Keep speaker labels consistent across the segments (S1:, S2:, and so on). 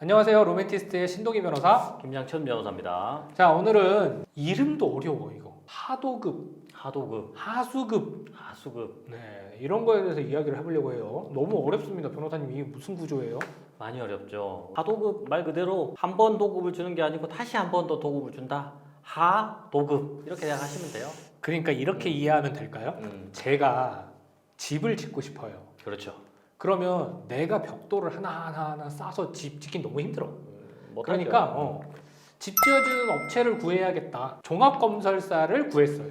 S1: 안녕하세요. 로맨티스트의 신동희 변호사.
S2: 김장천 변호사입니다.
S1: 자, 오늘은 이름도 어려워 이거. 하도급,
S2: 하도급,
S1: 하수급.
S2: 하수급
S1: 네, 이런 거에 대해서 이야기를 해보려고 해요. 너무 어렵습니다, 변호사님. 이게 무슨 구조예요?
S2: 많이 어렵죠. 하도급 말 그대로 한 번 도급을 주는 게 아니고 다시 한 번 더 도급을 준다. 하도급 이렇게 생각하시면 돼요.
S1: 그러니까 이렇게 이해하면 될까요? 제가 집을 짓고 싶어요.
S2: 그렇죠.
S1: 그러면 내가 벽돌을 하나하나 싸서 집 짓긴 너무 힘들어.
S2: 못하죠.
S1: 그러니까 집 지어주는 업체를 구해야겠다. 종합건설사를 구했어요.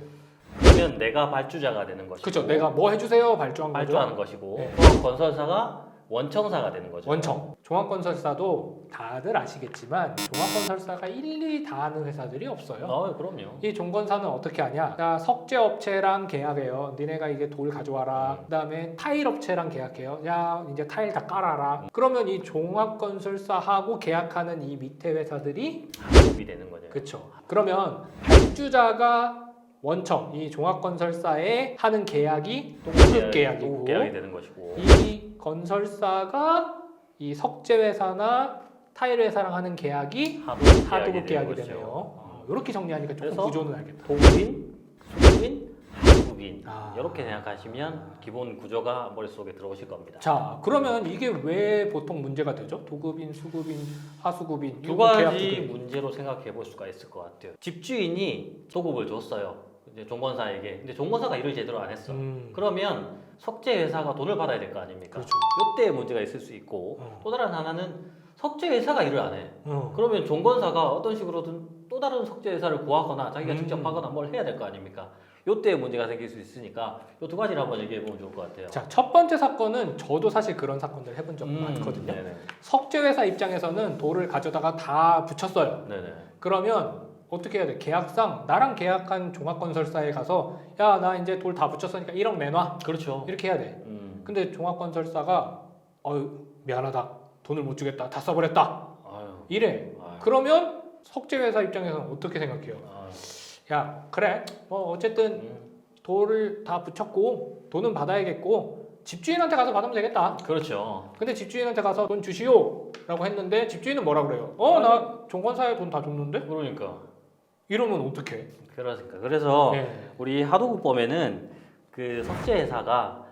S2: 그러면 내가 발주자가 되는 것이고,
S1: 그렇죠. 내가 뭐 해주세요 발주한 거죠.
S2: 발주하는 것이고,
S1: 네.
S2: 또 건설사가 원청사가 되는 거죠.
S1: 원청. 종합건설사도 다들 아시겠지만 종합건설사가 일일이 다 하는 회사들이 없어요.
S2: 그럼요.
S1: 이 종건사는 어떻게 하냐? 자, 석재업체랑 계약해요. 니네가 이게 돌 가져와라. 그다음에 타일업체랑 계약해요. 야, 이제 타일 다 깔아라. 그러면 이 종합건설사하고 계약하는 이 밑에 회사들이
S2: 하도급이 되는 거죠.
S1: 그렇죠. 그러면 발주자가 원청, 이 종합건설사에 하는 계약이 도급 계약이고,
S2: 도급 계약이 되는 것이고,
S1: 이 건설사가 이 석재회사나 타일회사랑 하는 계약이 하도급 계약이
S2: 되는
S1: 되네요.
S2: 것이죠.
S1: 이렇게 정리하니까 조금
S2: 그래서
S1: 구조는 알겠다.
S2: 도급인, 수급인, 하수급인 이렇게 생각하시면 기본 구조가 머릿속에 들어오실 겁니다.
S1: 자, 그러면 이게 왜 보통 문제가 되죠? 도급인, 수급인, 하수급인
S2: 두
S1: 이거 계약
S2: 가지
S1: 두 개.
S2: 문제로 생각해 볼 수가 있을 것 같아요. 집주인이 도급을 줬어요. 이제 종건사에게. 근데 종건사가 일을 제대로 안 했어. 그러면 석재 회사가 돈을 받아야 될 거 아닙니까?
S1: 그렇죠.
S2: 이때 문제가 있을 수 있고 또 다른 하나는 석재 회사가 일을 안 해.
S1: 어.
S2: 그러면 종건사가 어떤 식으로든 또 다른 석재 회사를 구하거나 자기가 직접 하거나 뭘 해야 될 거 아닙니까? 이때 문제가 생길 수 있으니까 이 두 가지를 한번 얘기해 보면 좋을 것 같아요.
S1: 자, 첫 번째 사건은 저도 사실 그런 사건들 해본 적 많거든요.
S2: 네네.
S1: 석재회사 입장에서는 돌을 가져다가 다 붙였어요.
S2: 네네.
S1: 그러면 어떻게 해야 돼? 계약상 나랑 계약한 종합건설사에 가서 야, 나 이제 돌 다 붙였으니까 1억 내놔.
S2: 그렇죠.
S1: 이렇게 해야 돼. 근데 종합건설사가 미안하다. 돈을 못 주겠다. 다 써버렸다.
S2: 아유.
S1: 이래.
S2: 아유.
S1: 그러면 석재회사 입장에서는 어떻게 생각해요?
S2: 아유.
S1: 야, 그래. 뭐 어쨌든 돌을 다 붙였고 돈은 받아야겠고 집주인한테 가서 받으면 되겠다.
S2: 그렇죠.
S1: 근데 집주인한테 가서 돈 주시오 라고 했는데 집주인은 뭐라 그래요? 나 종건사에 돈 다 줬는데?
S2: 그러니까.
S1: 이러면 어떡해?
S2: 그러니까. 그래서
S1: 네.
S2: 우리 하도급법에는 그 석재회사가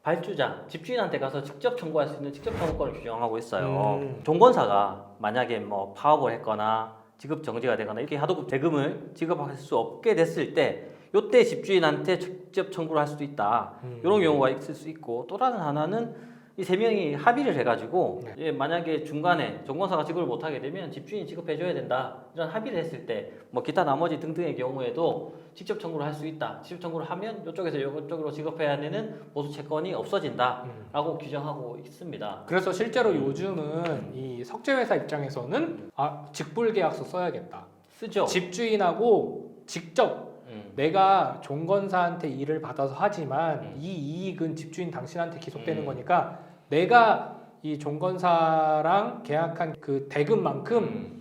S2: 발주자, 집주인한테 가서 직접 청구할 수 있는 직접 청구권을 규정하고 있어요. 종건사가 만약에 뭐 파업을 했거나 지급 정지가 되거나 이렇게 하도급 대금을 지급할 수 없게 됐을 때 요때 집주인한테 직접 청구를 할 수도 있다. 이런 경우가 있을 수 있고 또 다른 하나는 이 세 명이 합의를 해가지고 만약에 중간에 종건사가 지급을 못하게 되면 집주인이 지급해줘야 된다. 이런 합의를 했을 때 뭐 기타 나머지 등등의 경우에도 직접 청구를 할 수 있다. 직접 청구를 하면 이쪽에서 이쪽으로 지급해야 되는 보수 채권이 없어진다라고 규정하고 있습니다.
S1: 그래서 실제로 요즘은 이 석재회사 입장에서는 직불계약서 써야겠다.
S2: 쓰죠.
S1: 집주인하고 직접 내가 종건사한테 일을 받아서 하지만 이 이익은 집주인 당신한테 기속되는 거니까 내가 이 종건사랑 계약한 그 대금만큼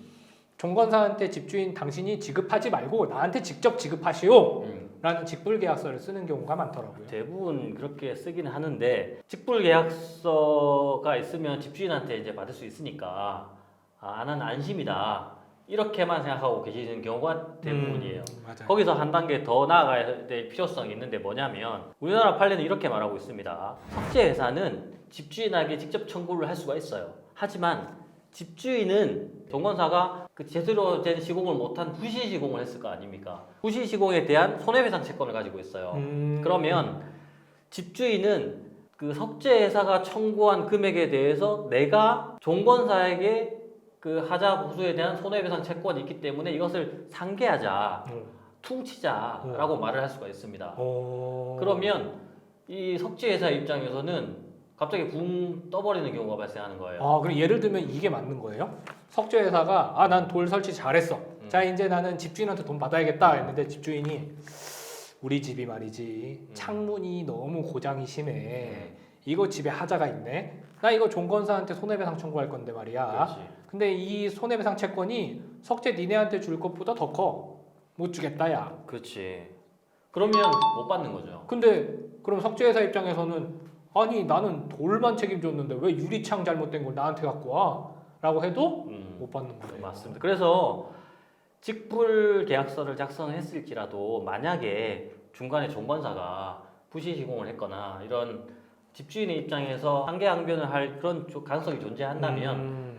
S1: 종건사한테 집주인 당신이 지급하지 말고 나한테 직접 지급하시오 라는 직불계약서를 쓰는 경우가 많더라고요.
S2: 대부분 그렇게 쓰기는 하는데 직불계약서가 있으면 집주인한테 이제 받을 수 있으니까 나는 안심이다. 이렇게만 생각하고 계시는 경우가 대부분이에요.
S1: 맞아요.
S2: 거기서 한 단계 더 나아가야 될 필요성이 있는데 뭐냐면 우리나라 판례는 이렇게 말하고 있습니다. 석재회사는 집주인에게 직접 청구를 할 수가 있어요. 하지만 집주인은 종건사가 그 제대로 된 시공을 못한 부실 시공을 했을 거 아닙니까? 부실 시공에 대한 손해배상 채권을 가지고 있어요. 그러면 집주인은 그 석재회사가 청구한 금액에 대해서 내가 종건사에게 그 하자 보수에 대한 손해배상 채권이 있기 때문에 이것을 상계하자, 퉁치자라고 말을 할 수가 있습니다. 그러면 이 석재회사 입장에서는 갑자기 붕 떠버리는 경우가 발생하는 거예요.
S1: 그럼 예를 들면 이게 맞는 거예요? 석재회사가 난 돌 설치 잘했어. 자, 이제 나는 집주인한테 돈 받아야겠다 했는데 집주인이 우리 집이 말이지 창문이 너무 고장이 심해. 이거 집에 하자가 있네. 나 이거 종건사한테 손해배상 청구할 건데 말이야.
S2: 그렇지.
S1: 근데 이 손해배상 채권이 석재 니네한테 줄 것보다 더 커. 못 주겠다 야.
S2: 그렇지. 그러면 못 받는 거죠.
S1: 근데 그럼 석재회사 입장에서는 아니 나는 돌만 책임졌는데 왜 유리창 잘못된 걸 나한테 갖고 와? 받는다라고 해도 못 받는 거예요.
S2: 맞습니다. 그래서 직불 계약서를 작성했을지라도 만약에 중간에 종건사가 부실 시공을 했거나 이런 집주인의 입장에서 상계항변을 할 그런 가능성이 존재한다면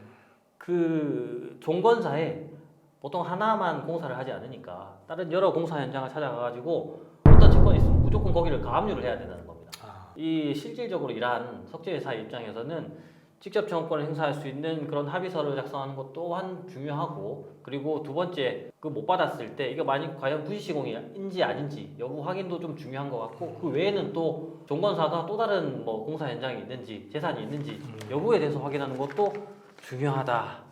S2: 그 종건사에 보통 하나만 공사를 하지 않으니까 다른 여러 공사 현장을 찾아가가지고 어떤 채권이 있으면 무조건 거기를 가압류를 해야 된다는 겁니다. 이 실질적으로 일한 석재회사의 입장에서는 직접 청구권을 행사할 수 있는 그런 합의서를 작성하는 것 또한 중요하고, 그리고 두 번째 그 못 받았을 때 이게 만약 과연 부실시공인지 아닌지 여부 확인도 좀 중요한 것 같고, 그 외에는 또 종건사가 또 다른 뭐 공사 현장이 있는지 재산이 있는지 여부에 대해서 확인하는 것도 중요하다.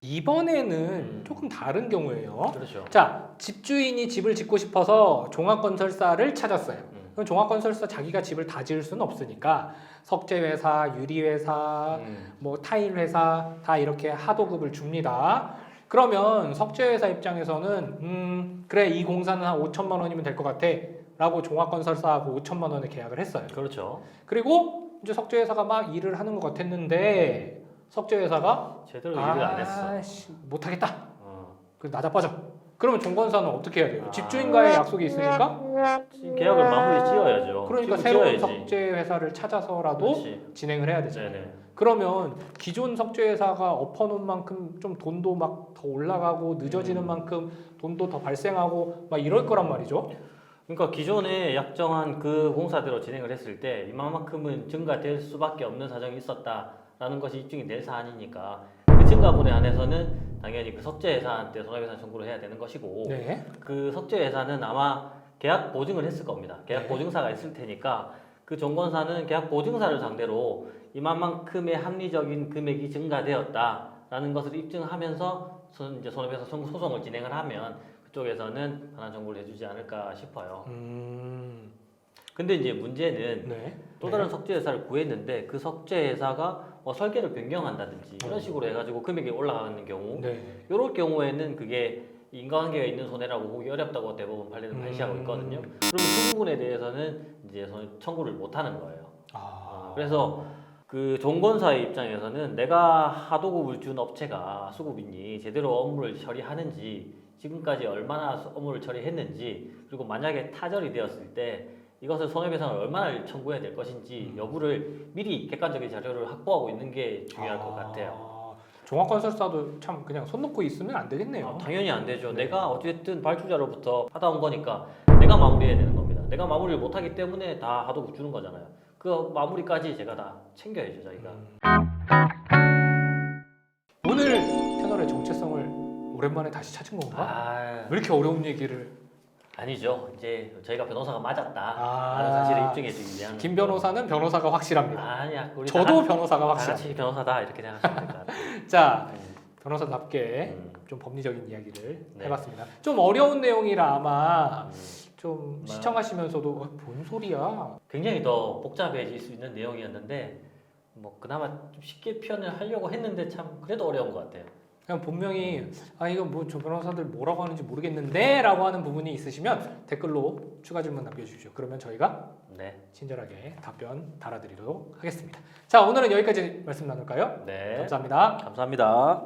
S1: 이번에는 조금 다른 경우예요.
S2: 그렇죠.
S1: 자, 집주인이 집을 짓고 싶어서 종합건설사를 찾았어요. 그럼 종합건설사 자기가 집을 다 지을 수는 없으니까 석재회사, 유리회사, 뭐 타일회사 다 이렇게 하도급을 줍니다. 그러면 석재회사 입장에서는 그래, 이 공사는 한 5천만 원이면 될 것 같아 라고 종합건설사하고 5천만 원에 계약을 했어요.
S2: 그렇죠.
S1: 그리고 이제 석재회사가 막 일을 하는 것 같았는데 석재회사가
S2: 제대로 일을 안 했어.
S1: 못하겠다. 그 나자빠져. 그러면 종건사는 어떻게 해야 돼요? 집주인과의 약속이 있으니까
S2: 계약을 마무리 지어야죠.
S1: 그러니까
S2: 지금
S1: 새로운
S2: 지어야지.
S1: 석재회사를 찾아서라도
S2: 그렇지.
S1: 진행을 해야 되잖아요.
S2: 네네.
S1: 그러면 기존 석재회사가 엎어놓은 만큼 좀 돈도 막 더 올라가고 늦어지는 만큼 돈도 더 발생하고 막 이럴 거란 말이죠.
S2: 그러니까 기존에 약정한 그 공사대로 진행을 했을 때 이만큼은 증가될 수밖에 없는 사정이 있었다라는 것이 입증이 될 사안이니까 그 증가분에 한해서는 당연히 그 석재회사한테 손해배상 청구를 해야 되는 것이고,
S1: 네.
S2: 그 석재회사는 아마 계약 보증을 했을 겁니다. 계약
S1: 네.
S2: 보증사가 있을 테니까 그 종건사는 계약 보증사를 상대로 이만큼의 합리적인 금액이 증가되었다라는 것을 입증하면서 이제 손해배상 청구 소송을 진행을 하면 그쪽에서는 반환 청구를 해주지 않을까 싶어요. 근데 이제 문제는
S1: 네.
S2: 또 다른 석재회사를 구했는데 그 석재회사가 뭐 설계를 변경한다든지 이런 식으로 해가지고 금액이 올라가는 경우,
S1: 네.
S2: 이럴 경우에는 그게 인과관계가 있는 손해라고 보기 어렵다고 대부분 판례는 판시하고 있거든요. 그러면 그 부분에 대해서는 이제 청구를 못 하는 거예요. 그래서 그 종건사의 입장에서는 내가 하도급을 준 업체가 수급인이 제대로 업무를 처리하는지, 지금까지 얼마나 업무를 처리했는지, 그리고 만약에 타절이 되었을 때 이것을 손해배상을 얼마나 청구해야 될 것인지 여부를 미리 객관적인 자료를 확보하고 있는 게 중요할 것 같아요.
S1: 종합건설사도 참 그냥 손 놓고 있으면 안 되겠네요.
S2: 당연히 안 되죠.
S1: 네.
S2: 내가 어쨌든 발주자로부터 받아온 거니까 내가 마무리해야 되는 겁니다. 내가 마무리를 못하기 때문에 다 하도급 주는 거잖아요. 그 마무리까지 제가 다 챙겨야죠, 저희가.
S1: 오늘 채널의 정체성을 오랜만에 다시 찾은 건가? 왜 이렇게 어려운 얘기를?
S2: 아니죠. 이제 저희가 변호사가 맞았다
S1: 아.
S2: 라는 사실을 입증해주기 위한
S1: 김 변호사는 변호사가 확실합니다.
S2: 아니야. 우리
S1: 저도
S2: 다
S1: 변호사가
S2: 같이
S1: 확실합니다.
S2: 변호사다 이렇게 생각하시면 될 것 같아요.
S1: 자, 변호사답게
S2: 음.
S1: 좀 법리적인 이야기를
S2: 네.
S1: 해봤습니다. 좀 어려운 내용이라 아마 좀
S2: 네.
S1: 시청하시면서도 뭔 소리야?
S2: 굉장히 더 복잡해질 수 있는 내용이었는데 뭐 그나마 좀 쉽게 표현을 하려고 했는데 참 그래도 어려운 것 같아요.
S1: 그냥 분명히 이거 뭐 저 변호사들 뭐라고 하는지 모르겠는데 라고 하는 부분이 있으시면 댓글로 추가 질문 남겨주십시오. 그러면 저희가
S2: 네.
S1: 친절하게 답변 달아드리도록 하겠습니다. 자, 오늘은 여기까지 말씀 나눌까요?
S2: 네.
S1: 감사합니다.
S2: 감사합니다.